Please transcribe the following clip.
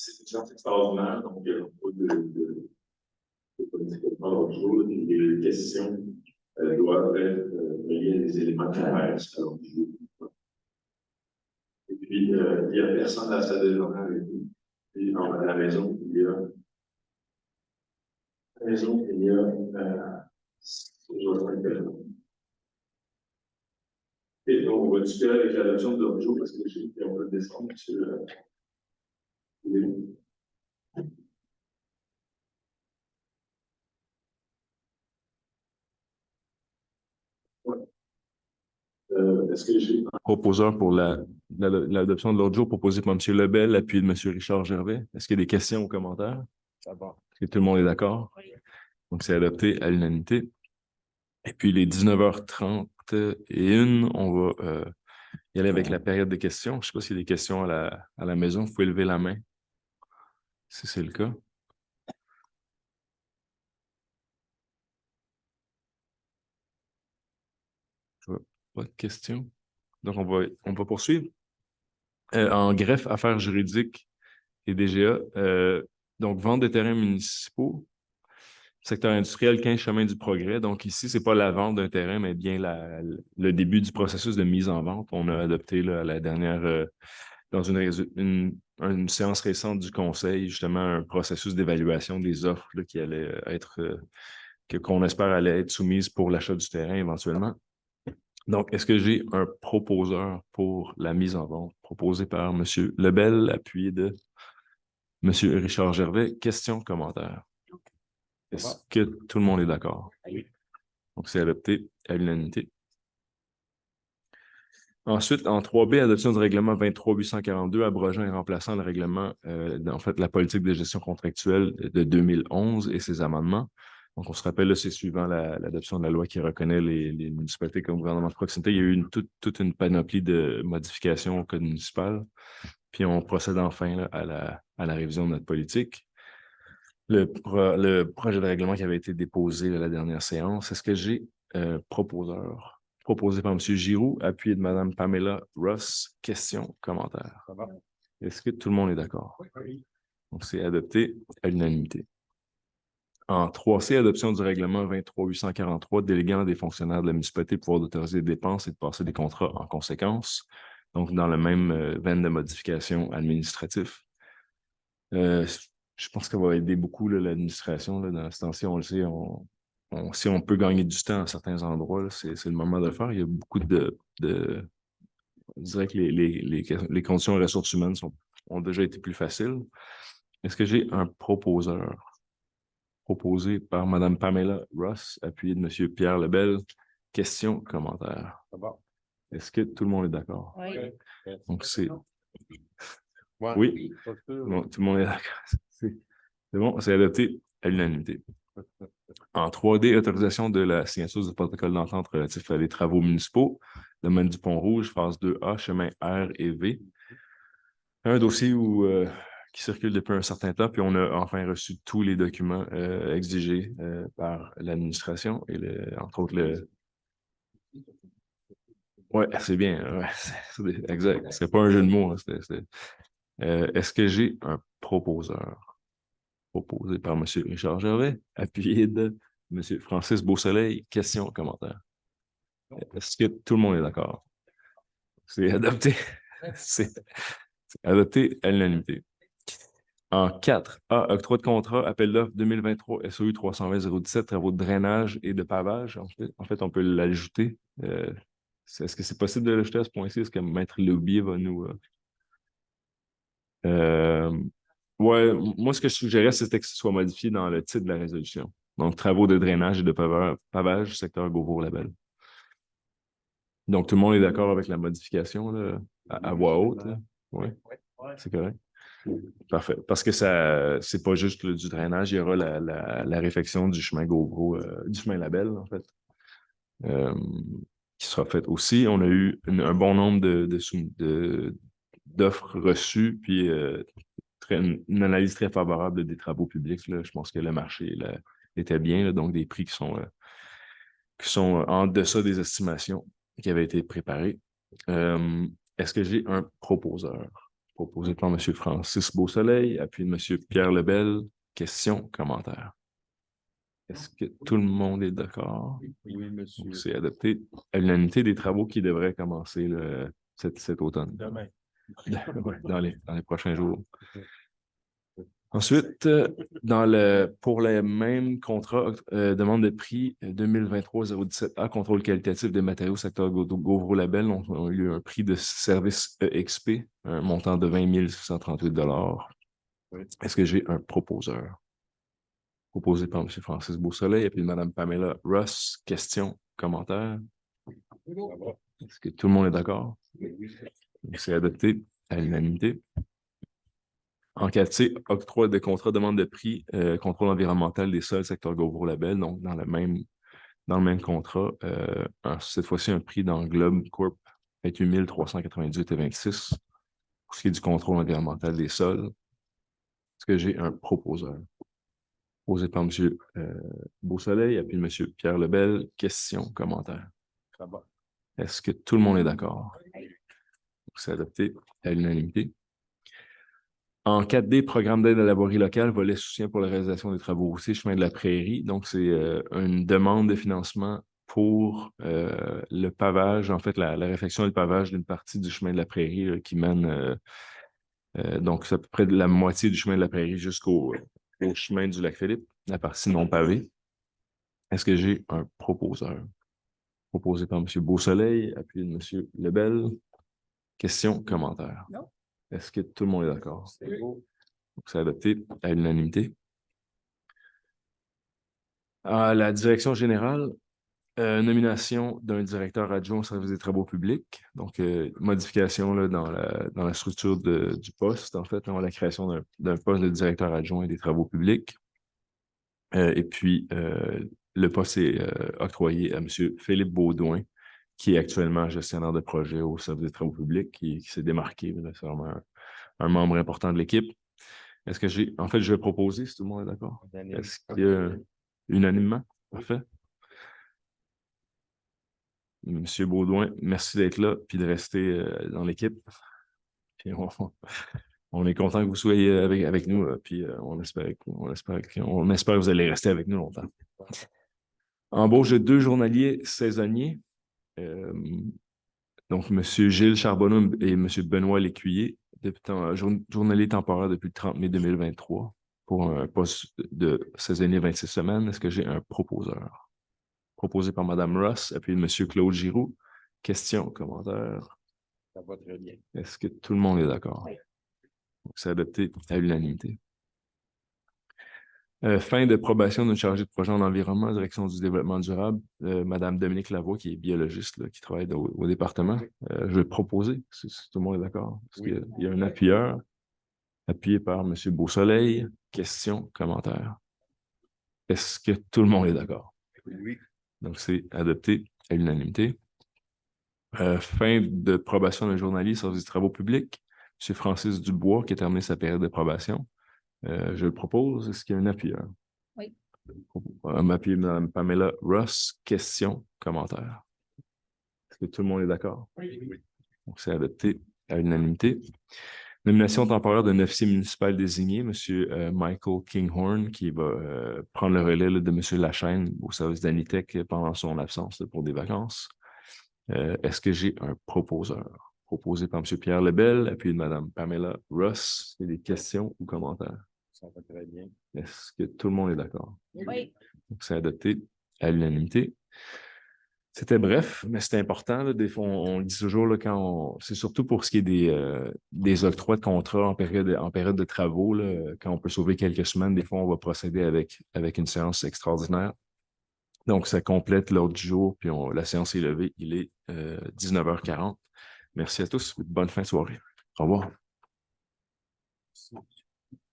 c'est une science extraordinaire, donc il n'y a pas de politique à faire l'autre jour. Les questions doivent être reliées à des éléments terrestres à l'autre jour. Et puis, il n'y a personne à la salle de journal avec nous. Puis, à la maison, il y a. À la maison, il y a. Et donc, on va discuter avec l'adoption de l'autre jour parce que j'ai on peut descendre sur. Est-ce que j'ai un proposeur pour l'adoption de l'autre jour proposé par M. Lebel, appuyé de M. Richard Gervais? Est-ce qu'il y a des questions ou commentaires? Ça va. Est-ce que tout le monde est d'accord? Oui. Donc, c'est adopté à l'unanimité. Et puis, les 19h31, on va y aller avec la période de questions. Je ne sais pas s'il y a des questions à la maison. Vous pouvez lever la main si c'est le cas. Pas de questions. Donc, on va poursuivre. En greffe, affaires juridiques et DGA, donc vente des terrains municipaux, secteur industriel, 15 chemin du progrès. Donc ici, ce n'est pas la vente d'un terrain, mais bien le début du processus de mise en vente. On a adopté là, la dernière, dans une séance récente du Conseil, justement, un processus d'évaluation des offres là, qui allait être, qu'on espère allait être soumise pour l'achat du terrain éventuellement. Donc, est-ce que j'ai un proposeur pour la mise en vente proposé par M. Lebel, appuyé de M. Richard Gervais? Questions, commentaires? Est-ce que tout le monde est d'accord? Oui. Donc, c'est adopté à l'unanimité. Ensuite, en 3B, adoption du règlement 23-842, abrogeant et remplaçant le règlement, en fait, la politique de gestion contractuelle de 2011 et ses amendements. Donc, on se rappelle, c'est suivant l'adoption de la loi qui reconnaît les municipalités comme gouvernement de proximité. Il y a eu toute une panoplie de modifications au code municipal. Puis, on procède enfin là, à la révision de notre politique. Le projet de règlement qui avait été déposé à la dernière séance, est-ce que j'ai proposeur? Proposé par M. Giroux, appuyé de Mme Pamela Ross. Questions, commentaires? Est-ce que tout le monde est d'accord? Oui. Donc, c'est adopté à l'unanimité. En 3C, adoption du règlement 23-843, déléguant des fonctionnaires de la municipalité le pouvoir d'autoriser des dépenses et de passer des contrats en conséquence. Donc, dans la même veine de modification administrative. Je pense que ça va aider beaucoup l'administration. Dans ce temps-ci, on le sait, si on peut gagner du temps à certains endroits, c'est le moment de le faire. Il y a beaucoup je dirais que les conditions de ressources humaines ont déjà été plus faciles. Est-ce que j'ai un proposeur proposé par Mme Pamela Ross, appuyé de M. Pierre Lebel? Questions, commentaires? Est-ce que tout le monde est d'accord? Oui. Donc, c'est... Oui. Bon, tout le monde est d'accord. C'est bon, c'est adopté à l'unanimité. En 3D, autorisation de la signature du protocole d'entente relatif à des travaux municipaux, domaine du Pont-Rouge, phase 2A, chemin R et V. Un dossier qui circule depuis un certain temps, puis on a enfin reçu tous les documents exigés par l'administration et entre autres le... Oui, c'est bien. Ouais, exact. C'est pas un jeu de mots. Est-ce que j'ai un proposeur? Proposé par M. Richard Gervais, appuyé de M. Francis Beausoleil. Questions, commentaires? Est-ce que tout le monde est d'accord? C'est adopté. C'est adopté à l'unanimité. En 4A, octroi de contrat, appel d'offres 2023 SOU 320-017, travaux de drainage et de pavage. En fait, on peut l'ajouter. Est-ce que c'est possible de l'ajouter à ce point-ci? Est-ce que Maître Loubier va nous... Ouais, moi, ce que je suggérais, c'était que ce soit modifié dans le titre de la résolution. Donc, travaux de drainage et de pavage, secteur Beauvoir-Labelle. Donc, tout le monde est d'accord avec la modification là, à voix haute? Oui, c'est correct. Parfait. Parce que ça, c'est pas juste du drainage, il y aura la réfection du chemin Gauvreau, du chemin Labelle, en fait, qui sera faite aussi. On a eu un bon nombre d'offres reçues, puis une analyse très favorable des travaux publics. Là. Je pense que le marché là, était bien, là, donc des prix qui sont en deçà des estimations qui avaient été préparées. Est-ce que j'ai un proposeur proposé par M. Francis Beausoleil, appuyé de M. Pierre Lebel. Questions, commentaires. Est-ce que tout le monde est d'accord? Oui, monsieur. Donc, c'est adopté à l'unanimité des travaux qui devraient commencer cet automne. Demain. Ouais, dans les prochains jours. Ensuite, pour les mêmes contrats, demande de prix 2023-017A, contrôle qualitatif des matériaux secteur Gauvreau Label, on a eu un prix de service EXP, un montant de 20 638 $. Oui. Est-ce que j'ai un proposeur? Proposé par M. Francis Beausoleil et puis Mme Pamela Ross. Questions, commentaires? Est-ce que tout le monde est d'accord? C'est adopté à l'unanimité. En 4C, octroi de contrat, demande de prix, contrôle environnemental des sols, secteur Gauvreau Label, donc dans le même contrat. Cette fois-ci, un prix dans Globe Corp, 28 398,26 pour ce qui est du contrôle environnemental des sols. Est-ce que j'ai un proposeur? Posé par M. Beausoleil, puis M. Pierre Lebel. Questions, commentaires? Est-ce que tout le monde est d'accord? C'est adopté à l'unanimité. En 4D, programme d'aide à la voirie locale, volet soutien pour la réalisation des travaux routiers, chemin de la Prairie. Donc, c'est une demande de financement pour le pavage, en fait, la réfection et le pavage d'une partie du chemin de la Prairie là, qui mène, donc, c'est à peu près de la moitié du chemin de la Prairie jusqu'au chemin du Lac-Philippe, la partie non pavée. Est-ce que j'ai un proposeur? Proposé par M. Beausoleil, appuyé de M. Lebel. Questions, commentaires? Non. Est-ce que tout le monde est d'accord? C'est beau. C'est adopté à l'unanimité. À la direction générale, nomination d'un directeur adjoint au service des travaux publics. Donc, modification là, dans la structure du poste, en fait, la création d'un poste de directeur adjoint des travaux publics. Et puis, le poste est octroyé à M. Philippe Baudouin, qui est actuellement gestionnaire de projet au service des travaux publics, qui s'est démarqué. C'est vraiment un membre important de l'équipe. Est-ce que en fait, je vais proposer, si tout le monde est d'accord. Est-ce qu'il y a unanimement? Parfait. Monsieur Baudouin, merci d'être là puis de rester dans l'équipe. Puis on est content que vous soyez avec nous, puis on espère que vous allez rester avec nous longtemps. Embauche de 2 journaliers saisonniers. Donc, M. Gilles Charbonneau et M. Benoît Lécuyer, journalier temporaire depuis le 30 mai 2023 pour un poste de saisonnier 26 semaines. Est-ce que j'ai un proposeur? Proposé par Mme Ross, appuyé de M. Claude Giroux. Questions, commentaires? Ça va très bien. Est-ce que tout le monde est d'accord? Oui. C'est adopté à l'unanimité. Fin de probation d'une chargée de projet en environnement, direction du développement durable, Mme Dominique Lavoie, qui est biologiste, là, qui travaille au département. Je vais proposer, si tout le monde est d'accord. Parce qu'il y a un appuyeur, appuyé par M. Beausoleil. Questions, commentaires? Est-ce que tout le monde est d'accord? Oui. Donc, c'est adopté à l'unanimité. Fin de probation d'un journaliste sur les travaux publics, M. Francis Dubois, qui a terminé sa période de probation. Je le propose. Est-ce qu'il y a un appuyeur? Oui. Un appui de Mme Pamela Ross. Questions, commentaires? Est-ce que tout le monde est d'accord? Oui. Donc, c'est adopté à l'unanimité. Nomination temporaire d'un officier municipal désigné, M. Michael Kinghorn, qui va prendre le relais là, de M. Lachaine au service d'Anitech pendant son absence là, pour des vacances. Est-ce que j'ai un proposeur? Proposé par M. Pierre Lebel, appuyé de Mme Pamela Ross. Il y a des questions ou commentaires? Ça va très bien. Est-ce que tout le monde est d'accord? Oui. Donc, c'est adopté à l'unanimité. C'était bref, mais c'était important. Là. Des fois, on le dit toujours, là, c'est surtout pour ce qui est des octrois de contrat en période de travaux, là, quand on peut sauver quelques semaines, des fois, on va procéder avec une séance extraordinaire. Donc, ça complète l'ordre du jour, puis la séance est levée. Il est 19h40. Merci à tous. Bonne fin de soirée. Au revoir. Merci.